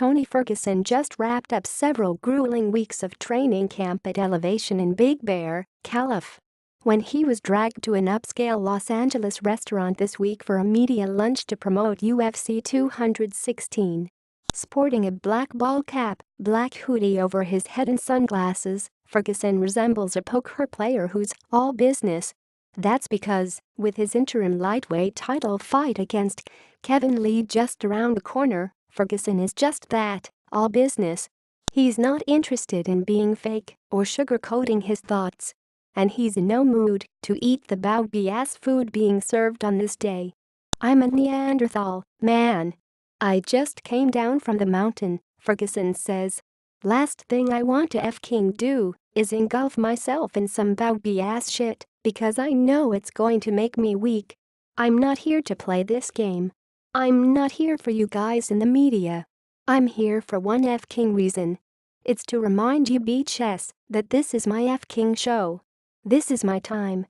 Tony Ferguson just wrapped up several grueling weeks of training camp at Elevation in Big Bear, Calif. When he was dragged to an upscale Los Angeles restaurant this week for a media lunch to promote UFC 216. Sporting a black ball cap, black hoodie over his head and sunglasses, Ferguson resembles a poker player who's all business. That's because, with his interim lightweight title fight against Kevin Lee just around the corner, Ferguson is just that, all business. He's not interested in being fake or sugarcoating his thoughts. And he's in no mood to eat the bougie-ass food being served on this day. "I'm a Neanderthal, man. I just came down from the mountain," Ferguson says. "Last thing I want to f-king do is engulf myself in some bougie-ass shit because I know it's going to make me weak. I'm not here to play this game. I'm not here for you guys in the media. I'm here for one f-king reason. It's to remind you bitches that this is my f-king show. This is my time.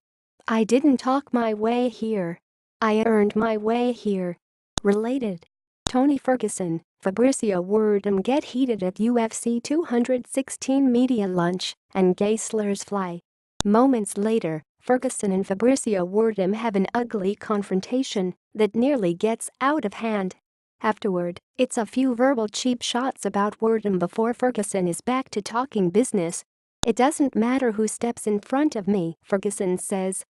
I didn't talk my way here. I earned my way here." Related. Tony Ferguson, Fabricio Werdum get heated at UFC 216 media lunch, and gay slurs fly. Moments later, Ferguson and Fabricio Werdum have an ugly confrontation that nearly gets out of hand. Afterward, it's a few verbal cheap shots about Werdum before Ferguson is back to talking business. "It doesn't matter who steps in front of me," Ferguson says.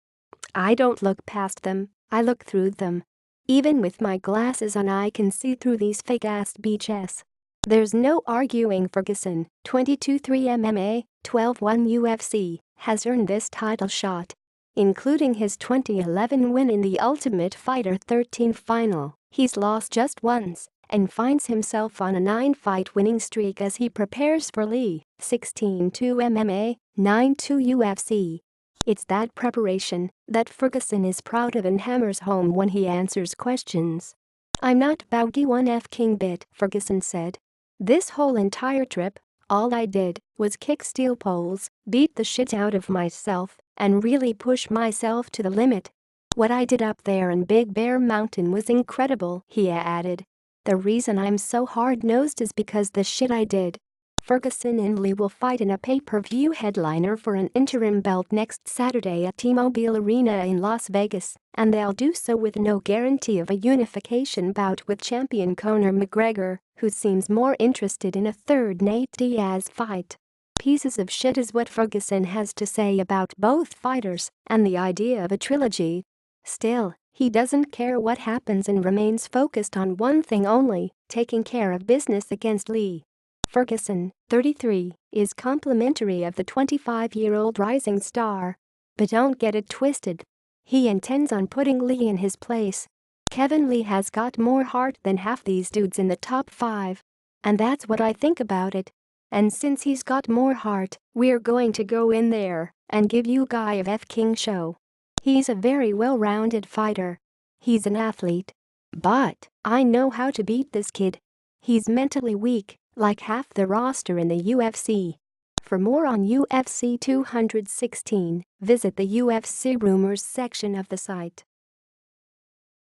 "I don't look past them, I look through them. Even with my glasses on I can see through these fake-ass bitches." There's no arguing Ferguson, 22-3 MMA, 12-1 UFC, has earned this title shot. Including his 2011 win in the Ultimate Fighter 13 final, he's lost just once and finds himself on a 9-fight winning streak as he prepares for Lee, 16-2 MMA, 9-2 UFC. It's that preparation that Ferguson is proud of and hammers home when he answers questions. "I'm not bougie one f-king bit," Ferguson said. "This whole entire trip, all I did was kick steel poles, beat the shit out of myself, and really push myself to the limit. What I did up there in Big Bear Mountain was incredible," he added. "The reason I'm so hard-nosed is because the shit I did." Ferguson and Lee will fight in a pay-per-view headliner for an interim belt next Saturday at T-Mobile Arena in Las Vegas, and they'll do so with no guarantee of a unification bout with champion Conor McGregor, who seems more interested in a third Nate Diaz fight. Pieces of shit is what Ferguson has to say about both fighters and the idea of a trilogy. Still, he doesn't care what happens and remains focused on one thing only, taking care of business against Lee. Ferguson, 33, is complimentary of the 25-year-old rising star. But don't get it twisted. He intends on putting Lee in his place. Kevin Lee has got more heart than half these dudes in the top 5. And that's what I think about it. And since he's got more heart, we're going to go in there and give you guy a f-king show. He's a very well-rounded fighter. He's an athlete. But I know how to beat this kid. He's mentally weak, like half the roster in the UFC. For more on UFC 216, visit the UFC rumors section of the site.